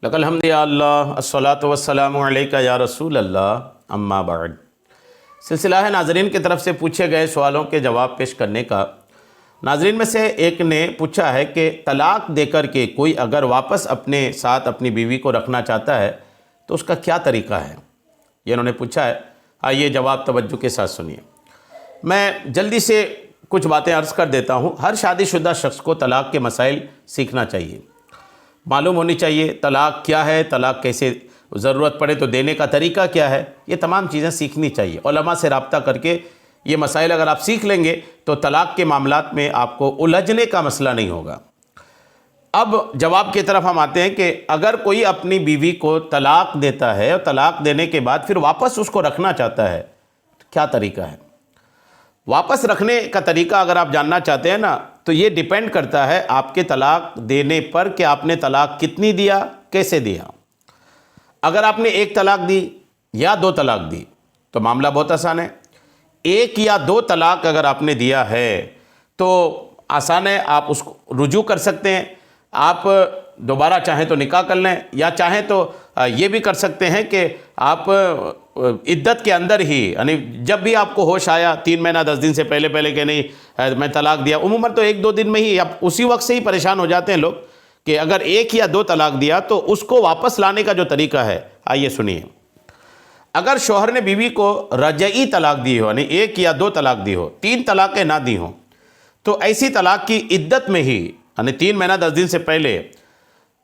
لک الحمد یا اللہ الصلاۃ والسلام علیکہ یا رسول اللہ اما بعد۔ سلسلہ ہے ناظرین کی طرف سے پوچھے گئے سوالوں کے جواب پیش کرنے کا۔ ناظرین میں سے ایک نے پوچھا ہے کہ طلاق دے کر کے کوئی اگر واپس اپنے ساتھ اپنی بیوی کو رکھنا چاہتا ہے تو اس کا کیا طریقہ ہے، یہ انہوں نے پوچھا ہے۔ آئیے جواب توجہ کے ساتھ سنیے۔ میں جلدی سے کچھ باتیں عرض کر دیتا ہوں۔ ہر شادی شدہ شخص کو طلاق کے مسائل سیکھنا چاہیے، معلوم ہونی چاہیے طلاق کیا ہے، طلاق کیسے ضرورت پڑے تو دینے کا طریقہ کیا ہے، یہ تمام چیزیں سیکھنی چاہیے۔ علماء سے رابطہ کر کے یہ مسائل اگر آپ سیکھ لیں گے تو طلاق کے معاملات میں آپ کو الجھنے کا مسئلہ نہیں ہوگا۔ اب جواب کی طرف ہم آتے ہیں کہ اگر کوئی اپنی بیوی کو طلاق دیتا ہے اور طلاق دینے کے بعد پھر واپس اس کو رکھنا چاہتا ہے تو کیا طریقہ ہے؟ واپس رکھنے کا طریقہ اگر آپ جاننا چاہتے ہیں نا تو یہ ڈیپینڈ کرتا ہے آپ کے طلاق دینے پر کہ آپ نے طلاق کتنی دیا، کیسے دیا۔ اگر آپ نے ایک طلاق دی یا دو طلاق دی تو معاملہ بہت آسان ہے۔ ایک یا دو طلاق اگر آپ نے دیا ہے تو آسان ہے، آپ اس کو رجوع کر سکتے ہیں۔ آپ دوبارہ چاہیں تو نکاح کر لیں، یا چاہیں تو یہ بھی کر سکتے ہیں کہ آپ عدت کے اندر ہی، یعنی جب بھی آپ کو ہوش آیا 3 مہینہ 10 دن سے پہلے کہ نہیں میں طلاق دیا، عموماً تو 1-2 دن میں ہی، اب اسی وقت سے ہی پریشان ہو جاتے ہیں لوگ کہ اگر ایک یا دو طلاق دیا تو اس کو واپس لانے کا جو طریقہ ہے آئیے سنیے۔ اگر شوہر نے بیوی کو رجعی طلاق دی ہو، یعنی 1 یا 2 طلاق دی ہو، 3 طلاقیں نہ دی ہوں، تو ایسی طلاق کی عدت میں ہی، یعنی 3 مہینہ 10 دن سے پہلے،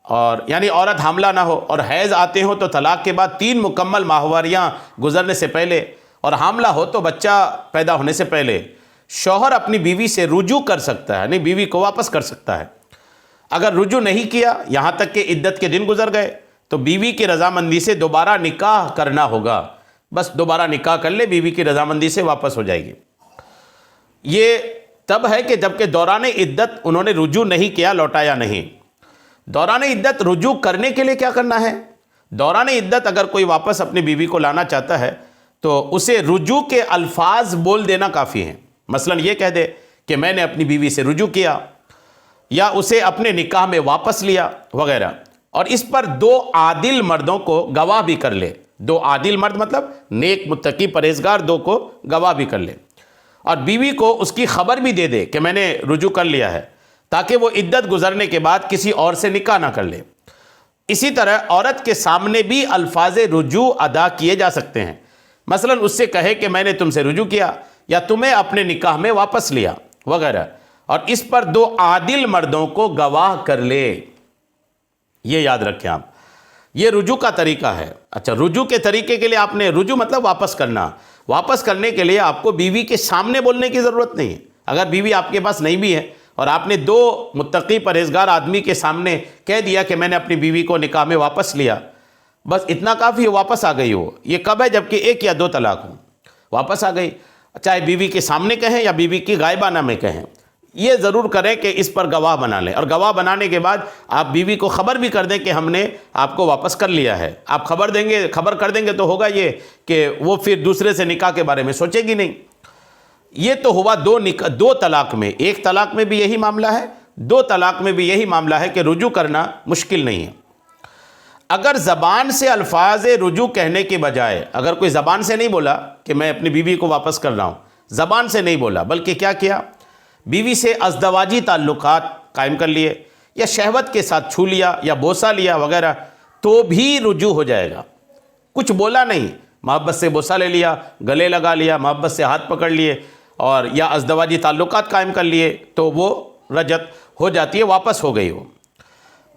اور یعنی عورت حاملہ نہ ہو اور حیض آتے ہوں تو طلاق کے بعد 3 مکمل ماہواریاں گزرنے سے پہلے، اور حاملہ ہو تو بچہ پیدا ہونے سے پہلے شوہر اپنی بیوی سے رجوع کر سکتا ہے، یعنی بیوی کو واپس کر سکتا ہے۔ اگر رجوع نہیں کیا، یہاں تک کہ عدت کے دن گزر گئے، تو بیوی کی رضامندی سے دوبارہ نکاح کرنا ہوگا۔ بس دوبارہ نکاح کر لے، بیوی کی رضامندی سے واپس ہو جائے گی۔ یہ تب ہے کہ جب کہ دوران عدت انہوں نے رجوع نہیں کیا، لوٹایا نہیں۔ دوران عدت رجوع کرنے کے لیے کیا کرنا ہے؟ دوران عدت اگر کوئی واپس اپنی بیوی کو لانا چاہتا ہے تو اسے رجوع کے الفاظ بول دینا کافی ہیں۔ مثلا یہ کہہ دے کہ میں نے اپنی بیوی سے رجوع کیا، یا اسے اپنے نکاح میں واپس لیا وغیرہ، اور اس پر 2 عادل مردوں کو گواہ بھی کر لے۔ 2 عادل مرد مطلب نیک متقی پرہیزگار 2 کو گواہ بھی کر لے، اور بیوی کو اس کی خبر بھی دے دے کہ میں نے رجوع کر لیا ہے، تاکہ وہ عدت گزرنے کے بعد کسی اور سے نکاح نہ کر لے۔ اسی طرح عورت کے سامنے بھی الفاظ رجوع ادا کیے جا سکتے ہیں۔ مثلا اس سے کہے کہ میں نے تم سے رجوع کیا، یا تمہیں اپنے نکاح میں واپس لیا وغیرہ، اور اس پر 2 عادل مردوں کو گواہ کر لے۔ یہ یاد رکھیں آپ، یہ رجوع کا طریقہ ہے۔ اچھا، رجوع کے طریقے کے لیے آپ نے رجوع مطلب واپس کرنا، واپس کرنے کے لیے آپ کو بیوی کے سامنے بولنے کی ضرورت نہیں ہے۔ اگر بیوی آپ کے پاس نہیں بھی ہے اور آپ نے 2 متقی پرہیزگار آدمی کے سامنے کہہ دیا کہ میں نے اپنی بیوی کو نکاح میں واپس لیا، بس اتنا کافی ہے، واپس آ گئی ہو۔ یہ کب ہے؟ جب کہ 1 یا 2 طلاق ہوں، واپس آ گئی، چاہے بیوی کے سامنے کہیں یا بیوی کی غائبانہ میں کہیں۔ یہ ضرور کریں کہ اس پر گواہ بنا لیں، اور گواہ بنانے کے بعد آپ بیوی کو خبر بھی کر دیں کہ ہم نے آپ کو واپس کر لیا ہے۔ آپ خبر کر دیں گے تو ہوگا یہ کہ وہ پھر دوسرے سے نکاح کے بارے میں سوچے گی نہیں۔ یہ تو ہوا 2 طلاق میں۔ 1 طلاق میں بھی یہی معاملہ ہے، 2 طلاق میں بھی یہی معاملہ ہے کہ رجوع کرنا مشکل نہیں ہے۔ اگر زبان سے الفاظ رجوع کہنے کے بجائے، اگر کوئی زبان سے نہیں بولا کہ میں اپنی بیوی کو واپس کر رہا ہوں، زبان سے نہیں بولا، بلکہ کیا کیا؟ بیوی سے ازدواجی تعلقات قائم کر لیے، یا شہوت کے ساتھ چھو لیا یا بوسہ لیا وغیرہ، تو بھی رجوع ہو جائے گا۔ کچھ بولا نہیں، محبت سے بوسہ لے لیا، گلے لگا لیا، محبت سے ہاتھ پکڑ لیے، اور یا ازدواجی تعلقات قائم کر لیے، تو وہ رجعت ہو جاتی ہے، واپس ہو گئی ہو۔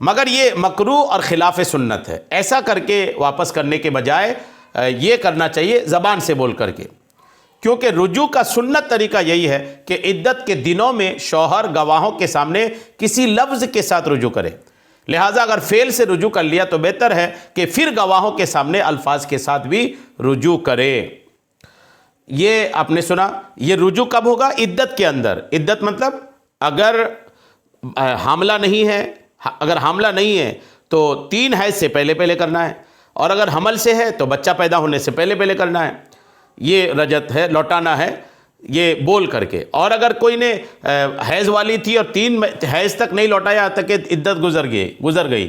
مگر یہ مکروہ اور خلاف سنت ہے۔ ایسا کر کے واپس کرنے کے بجائے یہ کرنا چاہیے زبان سے بول کر کے، کیونکہ رجوع کا سنت طریقہ یہی ہے کہ عدت کے دنوں میں شوہر گواہوں کے سامنے کسی لفظ کے ساتھ رجوع کرے۔ لہٰذا اگر فعل سے رجوع کر لیا تو بہتر ہے کہ پھر گواہوں کے سامنے الفاظ کے ساتھ بھی رجوع کرے۔ یہ آپ نے سنا، یہ رجوع کب ہوگا؟ عدت کے اندر۔ عدت مطلب اگر حاملہ نہیں ہے تو 3 حیض سے پہلے کرنا ہے، اور اگر حمل سے ہے تو بچہ پیدا ہونے سے پہلے کرنا ہے۔ یہ رجعت ہے، لوٹانا ہے، یہ بول کر کے۔ اور اگر کوئی نے حیض والی تھی اور 3 حیض تک نہیں لوٹایا تک کہ عدت گزر گئی،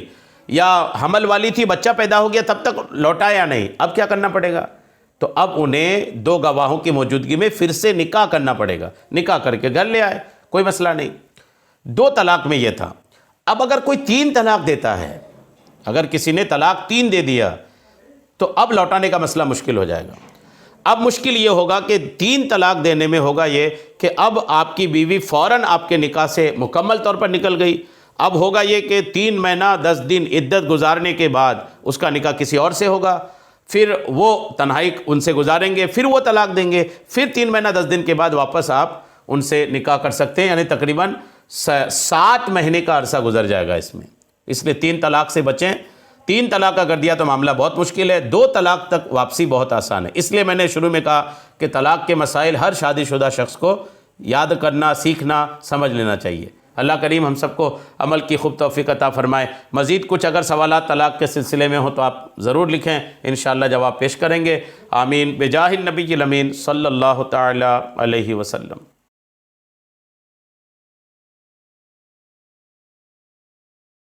یا حمل والی تھی، بچہ پیدا ہو گیا، تب تک لوٹایا نہیں، اب کیا کرنا پڑے گا؟ تو اب انہیں 2 گواہوں کی موجودگی میں پھر سے نکاح کرنا پڑے گا، نکاح کر کے گھر لے آئے، کوئی مسئلہ نہیں۔ 2 طلاق میں یہ تھا۔ اب اگر کوئی 3 طلاق دیتا ہے، اگر کسی نے طلاق 3 دے دیا تو اب لوٹانے کا مسئلہ مشکل ہو جائے گا۔ اب مشکل یہ ہوگا کہ 3 طلاق دینے میں ہوگا یہ کہ اب آپ کی بیوی فوراً آپ کے نکاح سے مکمل طور پر نکل گئی، اب ہوگا یہ کہ 3 مہینہ 10 دن عدت گزارنے کے بعد اس کا نکاح کسی اور سے ہوگا، پھر وہ تنہائی ان سے گزاریں گے، پھر وہ طلاق دیں گے، پھر 3 مہینہ 10 دن کے بعد واپس آپ ان سے نکاح کر سکتے ہیں، یعنی تقریباً 7 مہینے کا عرصہ گزر جائے گا اس میں۔ اس لیے 3 طلاق سے بچیں۔ 3 طلاق اگر دیا تو معاملہ بہت مشکل ہے، 2 طلاق تک واپسی بہت آسان ہے۔ اس لیے میں نے شروع میں کہا کہ طلاق کے مسائل ہر شادی شدہ شخص کو یاد کرنا، سیکھنا، سمجھ لینا چاہیے۔ اللہ کریم ہم سب کو عمل کی خوب توفیق عطا فرمائے۔ مزید کچھ اگر سوالات طلاق کے سلسلے میں ہوں تو آپ ضرور لکھیں، انشاءاللہ جواب پیش کریں گے۔ آمین بجاہ النبی الامین صلی اللہ تعالی علیہ وسلم۔